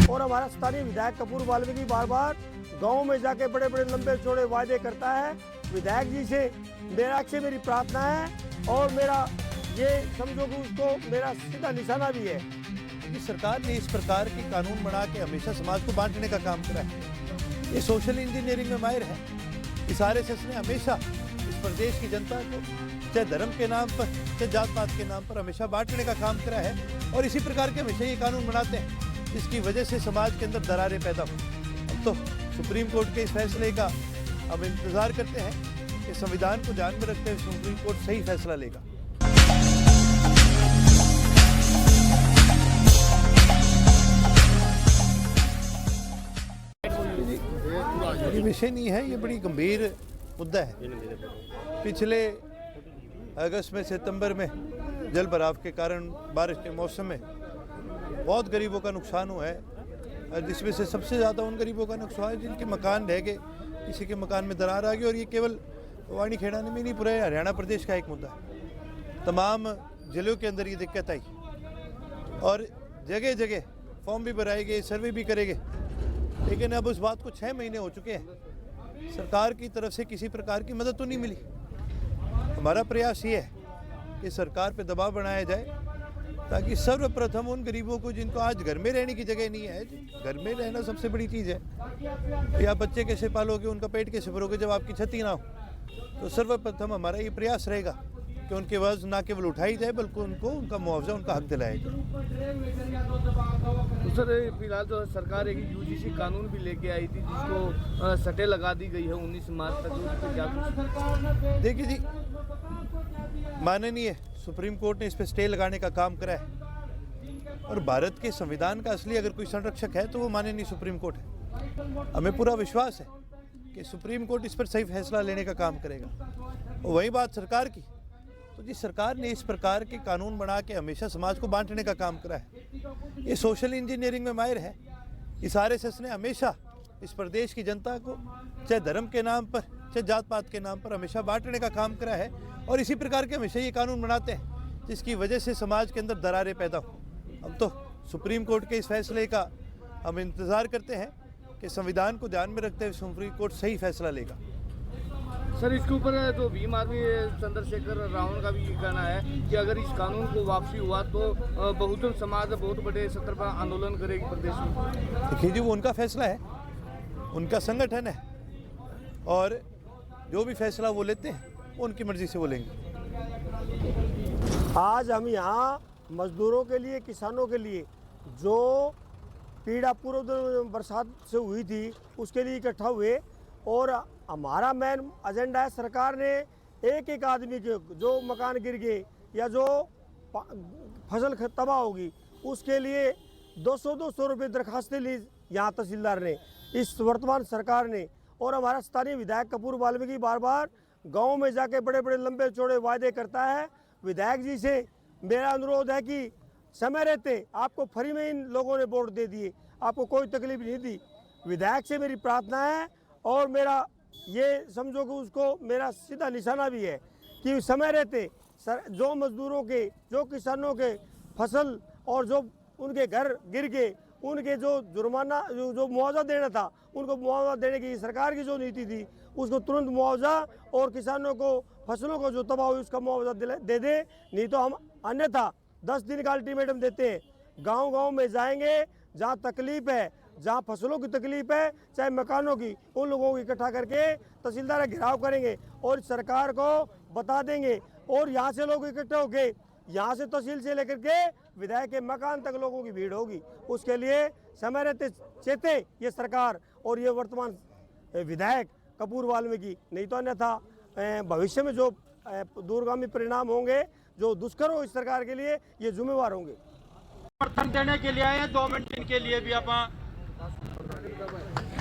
और हमारा स्थानीय विधायक कपूर वाल्मीकि बार बार गाँव में जाके बड़े बड़े लंबे चौड़े वादे करता है। विधायक जी से मेरी प्रार्थना है और मेरा ये समझो कि उसको मेरा सीधा निशाना भी है कि सरकार ने इस प्रकार के कानून बना के हमेशा समाज को बांटने का काम करा है। ये सोशल इंजीनियरिंग में माहिर है। इस RSS ने हमेशा इस प्रदेश की जनता को चाहे धर्म के नाम पर चाहे जात पात के नाम पर हमेशा बांटने का काम करा है और इसी प्रकार के हमेशा ये कानून बनाते हैं जिसकी वजह से समाज के अंदर दरारें पैदा हो। अब तो सुप्रीम कोर्ट के इस फैसले का हम इंतजार करते हैं कि संविधान को ध्यान में रखते हुए सुप्रीम कोर्ट सही फैसला लेगा। ये विषय नहीं है, ये बड़ी गंभीर मुद्दा है। पिछले अगस्त में सितंबर में जल भराव के कारण बारिश के मौसम में बहुत गरीबों का नुकसान हुआ है, जिसमें से सबसे ज़्यादा उन गरीबों का नुकसान है जिनके मकान ढह गए, किसी के मकान में दरार आ गई। और ये केवल वाणी खेड़ा में नहीं, पूरे हरियाणा प्रदेश का एक मुद्दा है। तमाम जिलों के अंदर ये दिक्कत आई और जगह जगह फॉर्म भी भराए गए, सर्वे भी करे गए, लेकिन अब उस बात को 6 महीने हो चुके हैं, सरकार की तरफ से किसी प्रकार की मदद तो नहीं मिली। हमारा प्रयास ये है कि सरकार पे दबाव बनाया जाए ताकि सर्वप्रथम उन गरीबों को जिनको आज घर में रहने की जगह नहीं है, घर में रहना सबसे बड़ी चीज़ है, या बच्चे कैसे पालोगे, उनका पेट कैसे भरोगे जब आपकी छत ही ना हो। तो सर्वप्रथम हमारा ये प्रयास रहेगा कि उनके वज़न ना केवल उठाई जाए बल्कि उनको उनका मुआवजा, उनका हक दिलाया जाए। तो सर फिलहाल जो सरकार एक UGC कानून भी लेके आई थी जिसको सटे लगा दी गई है 19 मार्च तक, क्या? देखिए जी, माननीय सुप्रीम कोर्ट ने इस पर स्टे लगाने का काम करा है और भारत के संविधान का असली अगर कोई संरक्षक है तो वो माननीय सुप्रीम कोर्ट है। हमें पूरा विश्वास है कि सुप्रीम कोर्ट इस पर सही फैसला लेने का काम करेगा। और वही बात सरकार की, तो जी सरकार ने इस प्रकार के कानून बना के हमेशा समाज को बांटने का काम करा है। ये सोशल इंजीनियरिंग में माहिर है। इस RSS ने हमेशा इस प्रदेश की जनता को चाहे धर्म के नाम पर चाहे जात पात के नाम पर हमेशा बांटने का काम करा है और इसी प्रकार के हमेशा ये कानून बनाते हैं जिसकी वजह से समाज के अंदर दरारें पैदा हो। अब तो सुप्रीम कोर्ट के इस फैसले का हम इंतज़ार करते हैं कि संविधान को ध्यान में रखते हुए सुप्रीम कोर्ट सही फैसला लेगा। सर इसके ऊपर तो भीम आर्मी चंद्रशेखर रावण का भी कहना है कि अगर इस कानून को वापसी हुआ तो बहुजन समाज बहुत बड़े स्तर पर आंदोलन करेगी प्रदेश में। देखिए जी, वो उनका फैसला है, उनका संगठन है और जो भी फैसला वो लेते हैं वो उनकी मर्जी से वो लेंगे। आज हम यहाँ मजदूरों के लिए, किसानों के लिए जो पीड़ा पूर्व बरसात से हुई थी उसके लिए इकट्ठा हुए और हमारा मेन एजेंडा है, सरकार ने एक एक आदमी के जो मकान गिर गए या जो फसल तबाह होगी उसके लिए 200 रुपये दरखास्तें ली यहाँ तहसीलदार ने, इस वर्तमान सरकार ने। और हमारा स्थानीय विधायक कपूर वाल्मीकि बार बार गाँव में जाके बड़े बड़े लंबे चौड़े वादे करता है। विधायक जी से मेरा अनुरोध है कि समय रहते आपको फ्री में इन लोगों ने वोट दे दिए, आपको कोई तकलीफ नहीं दी। विधायक से मेरी प्रार्थना है और मेरा ये समझो कि उसको मेरा सीधा निशाना भी है कि समय रहते जो मजदूरों के, जो किसानों के फसल और जो उनके घर गिर गए उनके जो जुर्माना जो मुआवजा देना था उनको मुआवजा देने की सरकार की जो नीति थी उसको तुरंत मुआवजा और किसानों को फसलों को जो तबाह हुई उसका मुआवजा दे दे। नहीं तो हम अन्यथा 10 दिन का अल्टीमेटम देते हैं, गांव-गांव में जाएंगे, जहां तकलीफ है, जहां फसलों की तकलीफ है चाहे मकानों की, उन लोगों को इकट्ठा करके तहसीलदार घेराव करेंगे और सरकार को बता देंगे और यहाँ से लोग इकट्ठे होके यहाँ से तहसील से लेकर के विधायक के मकान तक लोगों की भीड़ होगी। उसके लिए समय रहते चेते ये सरकार और ये वर्तमान विधायक कपूर वाल्मीकि, नहीं तो अन्यथा भविष्य में जो दूरगामी परिणाम होंगे, जो दुष्कर हो इस सरकार के लिए, ये जिम्मेवार होंगे। समर्थन देने के लिए आए 2 मिनट इनके लिए भी आप।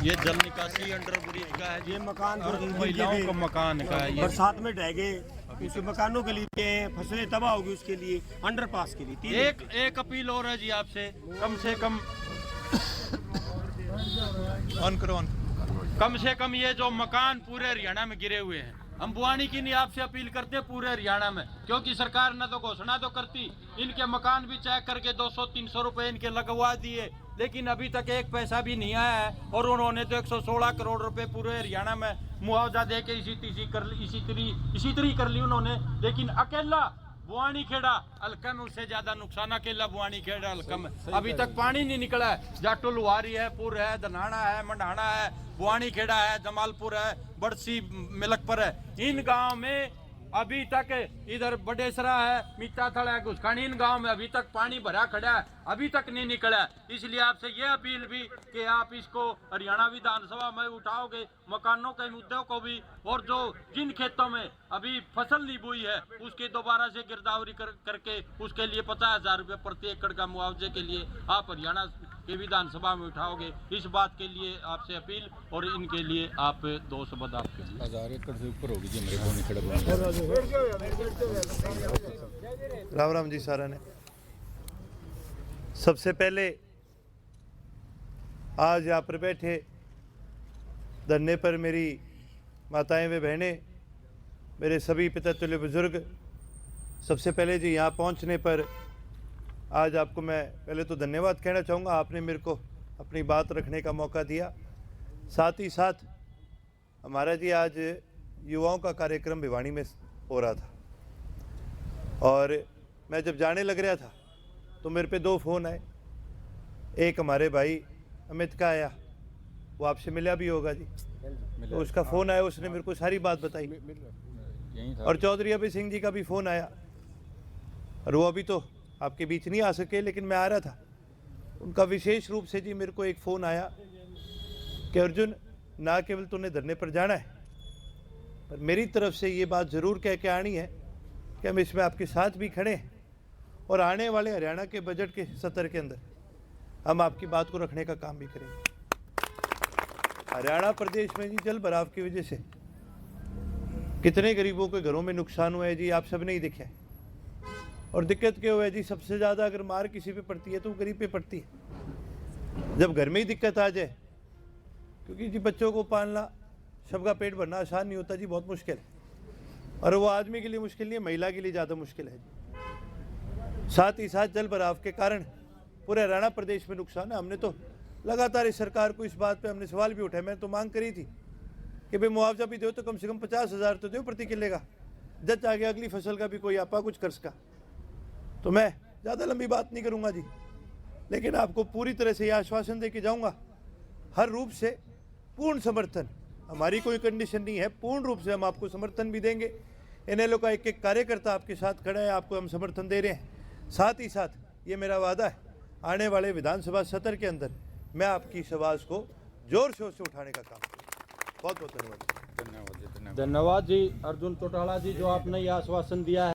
ये जल निकासी अंडर ब्रिज का है, ये मकान महिलाओं का मकान का है, ये बरसात में ढह गए, उसके मकानों के लिए फसलें तबाह होगी, उसके लिए अंडरपास के लिए एक अपील और है जी आपसे, कम से कम ऑन करो, कम से कम ये जो मकान पूरे हरियाणा में गिरे हुए हैं हम बुआनी की नहीं आपसे अपील करते पूरे हरियाणा में, क्योंकि सरकार ने तो घोषणा तो करती, इनके मकान भी चेक करके 200-300 रुपए इनके लगवा दिए, लेकिन अभी तक एक पैसा भी नहीं आया है। और उन्होंने तो 116 करोड़ रुपए पूरे हरियाणा में मुआवजा दे के इसी तरी कर ली उन्होंने। लेकिन अकेला बुआनी खेड़ा हल्का में उससे ज्यादा नुकसान अकेला बुआनी खेड़ा हल्का में अभी तक पानी नहीं निकला है। जाटो लुहारी है, पुर है, धनाना है, मंडाना है, बुआनी खेड़ा है, जमालपुर है, बड़सी मिलकपुर है। इन गांव में अभी तक, इधर बडेसरा है, मीताथल है, घुसखानी, इन गांव में अभी तक पानी भरा खड़ा है, अभी तक नहीं निकला। इसलिए आपसे ये अपील भी कि आप इसको हरियाणा विधानसभा में उठाओगे, मकानों के मुद्दों को भी, और जो जिन खेतों में अभी फसल नहीं बोई है उसकी दोबारा से गिरदावरी करके उसके लिए 50,000 रुपये प्रति एकड़ का मुआवजे के लिए आप हरियाणा के विधानसभा में उठाओगे। इस बात के लिए आपसे अपील, और इनके लिए आप 2 शब्द आपके 1000 एकड़ से ऊपर होगी जी मेरे बोनी खड़ा। राम राम जी सारा ने। सबसे पहले आज यहाँ पर बैठे धरने पर मेरी माताएं व बहनें, मेरे सभी पिता तुल्य बुजुर्ग, सबसे पहले जी यहाँ पहुँचने पर आज आपको मैं पहले तो धन्यवाद कहना चाहूँगा। आपने मेरे को अपनी बात रखने का मौका दिया। साथ ही साथ हमारा जी आज युवाओं का कार्यक्रम भिवानी में हो रहा था, और मैं जब जाने लग रहा था तो मेरे पे 2 फ़ोन आए। एक हमारे भाई अमित का आया, वो आपसे मिला भी होगा जी, तो उसका फ़ोन आया, उसने मेरे को सारी बात बताई। और चौधरी अभय सिंह जी का भी फ़ोन आया, और वो अभी तो आपके बीच नहीं आ सके, लेकिन मैं आ रहा था। उनका विशेष रूप से जी मेरे को एक फ़ोन आया कि अर्जुन, ना केवल तूने धरने पर जाना है, पर मेरी तरफ से ये बात ज़रूर कह के आनी है कि हम इसमें आपके साथ भी खड़े हैं, और आने वाले हरियाणा के बजट के सत्र के अंदर हम आपकी बात को रखने का काम भी करेंगे। हरियाणा प्रदेश में जी जल भराव की वजह से कितने गरीबों के घरों में नुकसान हुआ है जी, आप सब ने ही देखा है। और दिक्कत क्या हुआ है जी, सबसे ज़्यादा अगर मार किसी पे पड़ती है तो गरीब पे पड़ती है। जब घर में ही दिक्कत आ जाए, क्योंकि जी बच्चों को पालना, सबका पेट भरना आसान नहीं होता जी, बहुत मुश्किल है। और वो आदमी के लिए मुश्किल नहीं है, महिला के लिए ज़्यादा मुश्किल है जी। साथ ही साथ जल भराव के कारण पूरे हरियाणा प्रदेश में नुकसान है। हमने तो लगातार इस सरकार को इस बात पे हमने सवाल भी उठाया। मैंने तो मांग करी थी कि भाई मुआवजा भी दो तो कम से कम 50,000 तो दो प्रति किले का, जब आगे अगली फसल का भी कोई आपा कुछ कर सका। तो मैं ज़्यादा लंबी बात नहीं करूँगा जी, लेकिन आपको पूरी तरह से यह आश्वासन दे के जाऊँगा, हर रूप से पूर्ण समर्थन, हमारी कोई कंडीशन नहीं है, पूर्ण रूप से हम आपको समर्थन भी देंगे। इनेलो का एक एक कार्यकर्ता आपके साथ खड़ा है, आपको हम समर्थन दे रहे हैं। साथ ही साथ ये मेरा वादा है, आने वाले विधानसभा सत्र के अंदर मैं आपकी इस आवाज़ को जोर शोर से उठाने का काम करूँगा। बहुत बहुत धन्यवाद। धन्यवाद जी अर्जुन चौटाला जी, जो आपने ये आश्वासन दिया है।